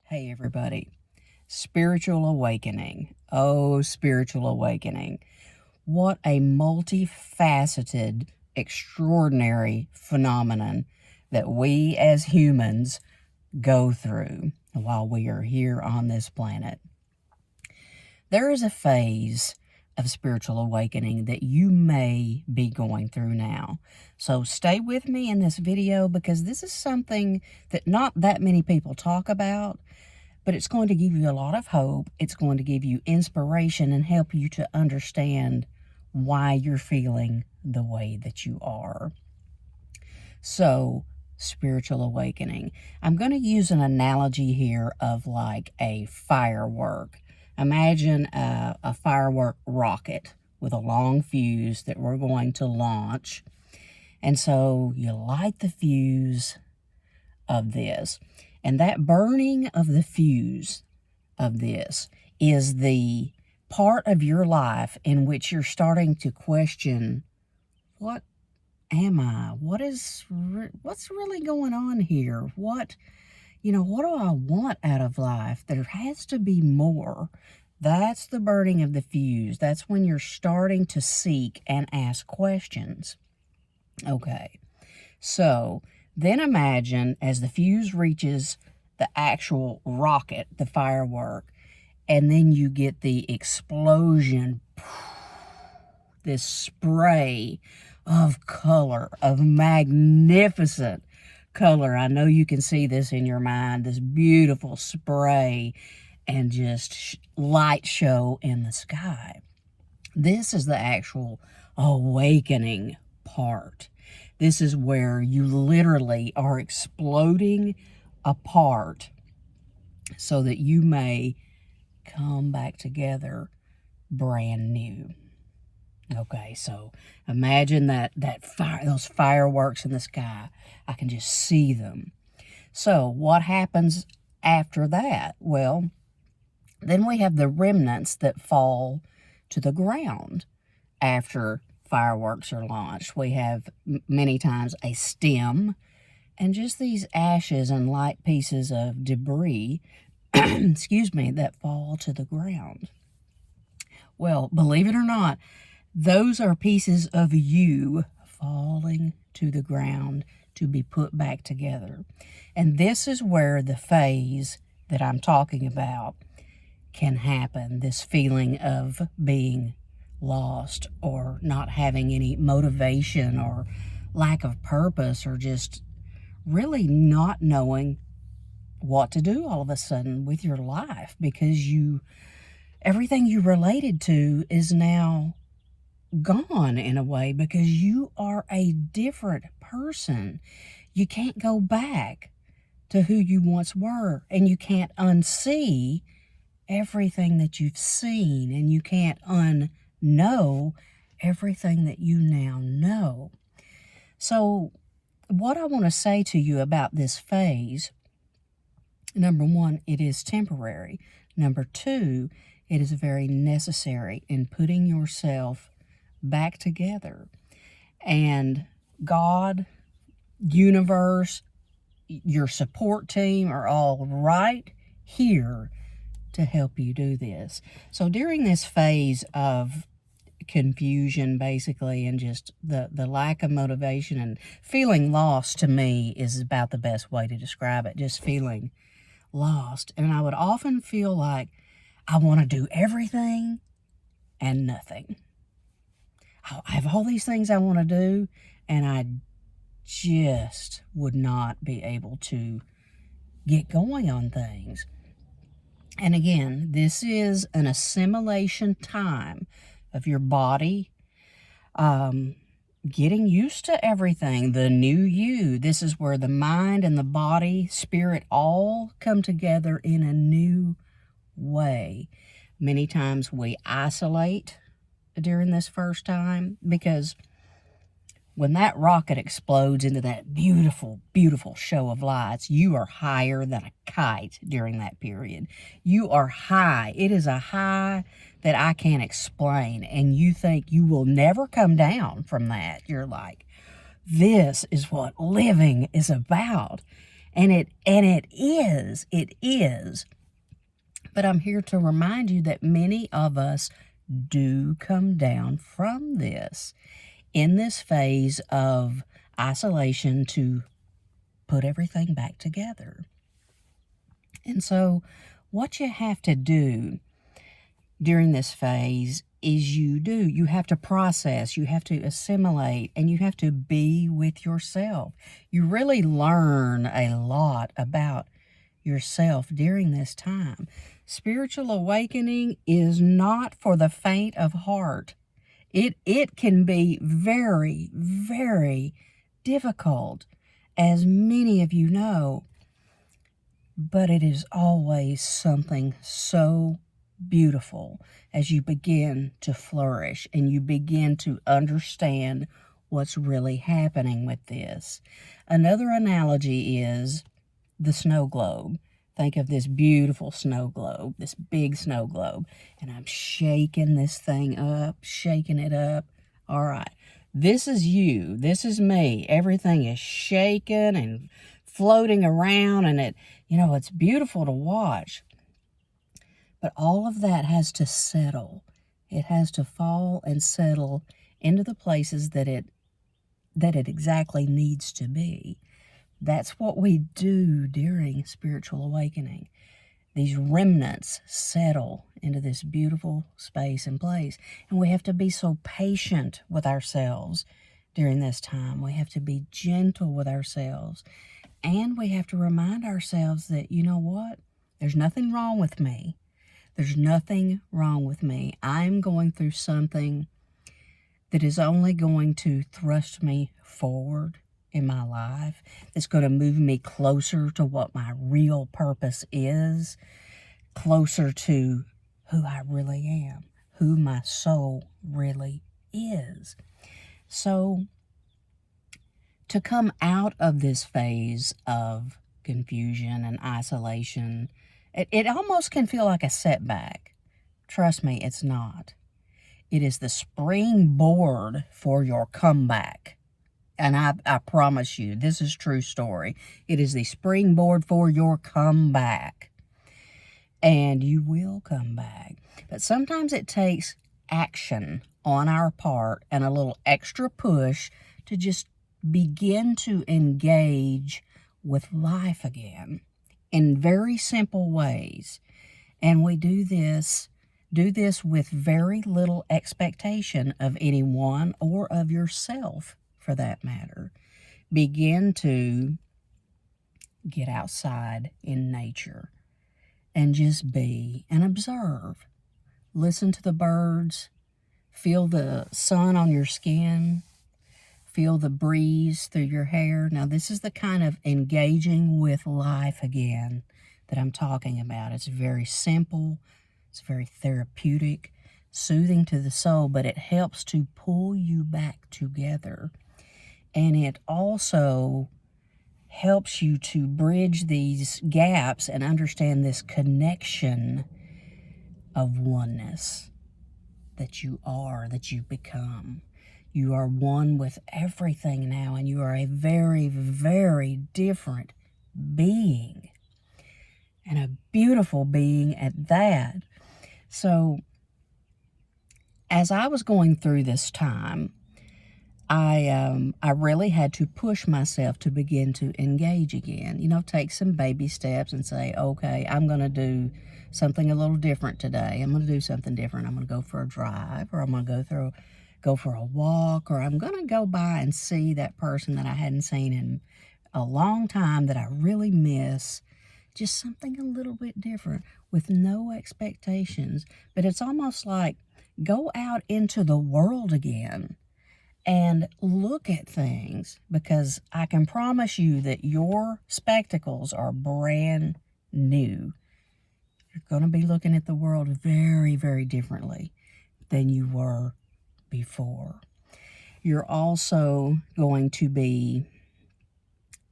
Hey, everybody. Spiritual awakening. Oh, spiritual awakening. What a multifaceted, extraordinary phenomenon that we as humans go through while we are here on this planet. There is a phase of spiritual awakening that you may be going through now. So stay with me in this video because this is something that not that many people talk about, but it's going to give you a lot of hope. It's going to give you inspiration and help you to understand why you're feeling the way that you are. So, spiritual awakening. I'm going to use an analogy here of like a firework. Imagine a firework rocket with a long fuse that we're going to launch. And so you light the fuse of this. And that burning of the fuse of this is the part of your life in which you're starting to question, what am I? What's really going on here? What do I want out of life? There has to be more. That's the burning of the fuse. That's when you're starting to seek and ask questions. Okay, so then imagine as the fuse reaches the actual rocket, the firework, and then you get the explosion, this spray of color, of magnificent color. I know you can see this in your mind, this beautiful spray and just light show in the sky. This is the actual awakening part. This is where you literally are exploding apart so that you may come back together brand new. Okay, so imagine those fireworks in the sky. I can just see them. So what happens after that? Well, then we have the remnants that fall to the ground after fireworks are launched. We have many times a stem and just these ashes and light pieces of debris, that fall to the ground. Well, believe it or not, those are pieces of you falling to the ground to be put back together. And this is where the phase that I'm talking about can happen, this feeling of being lost or not having any motivation or lack of purpose or just really not knowing what to do all of a sudden with your life because everything you related to is now gone in a way because you are a different person. You can't go back to who you once were, and you can't unsee everything that you've seen, and you can't unknow everything that you now know. So what I want to say to you about this phase, number one, it is temporary. Number two, it is very necessary in putting yourself back together. And God, universe, your support team are all right here to help you do this. So during this phase of confusion, basically, and just the lack of motivation and feeling lost, to me is about the best way to describe it, just feeling lost. And I would often feel like I want to do everything and nothing. I have all these things I want to do, and I just would not be able to get going on things. And again, this is an assimilation time of your body, getting used to everything, the new you. This is where the mind and the body, spirit all come together in a new way. Many times we isolate during this first time because when that rocket explodes into that beautiful, beautiful show of lights, you are higher than a kite during that period. You are high. It is a high that I can't explain, and you think you will never come down from that. You're like, this is what living is about. And it is. But I'm here to remind you that many of us do come down from this in this phase of isolation to put everything back together. And so what you have to do during this phase is you have to process, you have to assimilate, and you have to be with yourself. You really learn a lot about yourself during this time. Spiritual awakening is not for the faint of heart. It can be very, very difficult, as many of you know, but it is always something so beautiful as you begin to flourish and you begin to understand what's really happening with this. Another analogy is the snow globe. Think of this beautiful snow globe, this big snow globe, and I'm shaking this thing up, shaking it up. All right, this is you, this is me. Everything is shaking and floating around, and it's beautiful to watch. But all of that has to settle. It has to fall and settle into the places that it exactly needs to be. That's what we do during spiritual awakening. These remnants settle into this beautiful space and place. And we have to be so patient with ourselves during this time. We have to be gentle with ourselves. And we have to remind ourselves that, you know what? There's nothing wrong with me. There's nothing wrong with me. I'm going through something that is only going to thrust me forward in my life. It's going to move me closer to what my real purpose is, closer to who I really am, who my soul really is. So, to come out of this phase of confusion and isolation, it almost can feel like a setback. Trust me, it's not. It is the springboard for your comeback. And I promise you, this is true story. It is the springboard for your comeback. And you will come back. But sometimes it takes action on our part and a little extra push to just begin to engage with life again in very simple ways. And we do this with very little expectation of anyone or of yourself, for that matter. Begin to get outside in nature and just be and observe. Listen to the birds. Feel the sun on your skin. Feel the breeze through your hair. Now, this is the kind of engaging with life again that I'm talking about. It's very simple. It's very therapeutic, soothing to the soul, but it helps to pull you back together. And it also helps you to bridge these gaps and understand this connection of oneness that you are, that you become. You are one with everything now, and you are a very, very different being, and a beautiful being at that. So, as I was going through this time, I really had to push myself to begin to engage again. Take some baby steps and say, okay, I'm going to do something a little different today. I'm going to do something different. I'm going to go for a drive, or I'm going to go for a walk, or I'm going to go by and see that person that I hadn't seen in a long time that I really miss. Just something a little bit different with no expectations. But it's almost like go out into the world again and look at things, because I can promise you that your spectacles are brand new. You're going to be looking at the world very, very differently than you were before. You're also going to be,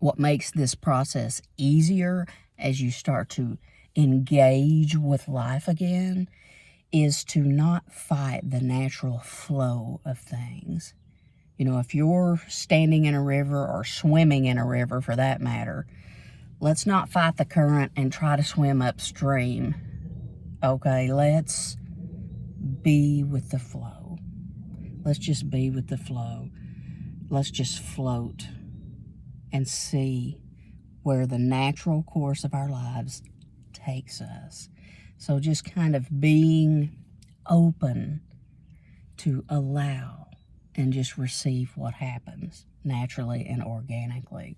what makes this process easier as you start to engage with life again, is to not fight the natural flow of things. If you're standing in a river or swimming in a river for that matter, Let's not fight the current and try to swim upstream. Okay, let's be with the flow. Let's just be with the flow. Let's just float and see where the natural course of our lives takes us. So just kind of being open to allow and just receive what happens naturally and organically.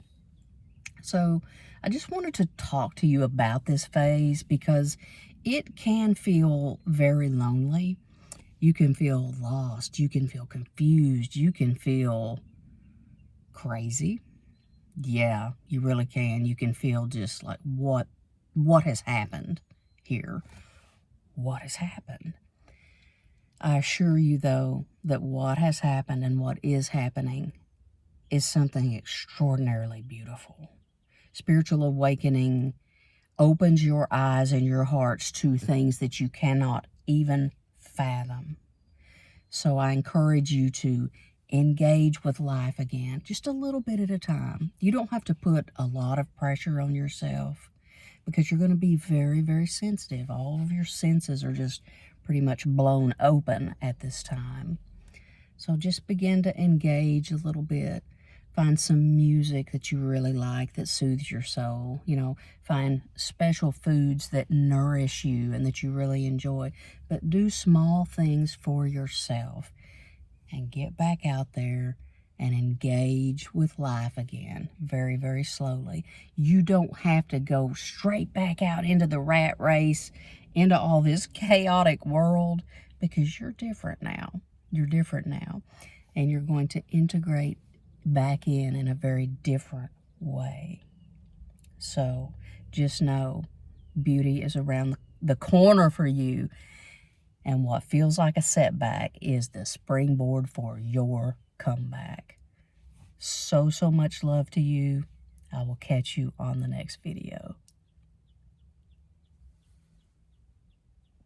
So I just wanted to talk to you about this phase because it can feel very lonely. You can feel lost. You can feel confused. You can feel crazy. Yeah, you really can. You can feel just like, what has happened here? What has happened? I assure you, though, that what has happened and what is happening is something extraordinarily beautiful. Spiritual awakening opens your eyes and your hearts to things that you cannot even fathom. So I encourage you to engage with life again, just a little bit at a time. You don't have to put a lot of pressure on yourself because you're going to be very, very sensitive. All of your senses are just pretty much blown open at this time. So just begin to engage a little bit. Find some music that you really like that soothes your soul. Find special foods that nourish you and that you really enjoy. But do small things for yourself and get back out there and engage with life again very, very slowly. You don't have to go straight back out into the rat race, into all this chaotic world, because you're different now. You're different now. And you're going to integrate back in a very different way. So just know beauty is around the corner for you. And what feels like a setback is the springboard for your comeback. So much love to you. I will catch you on the next video.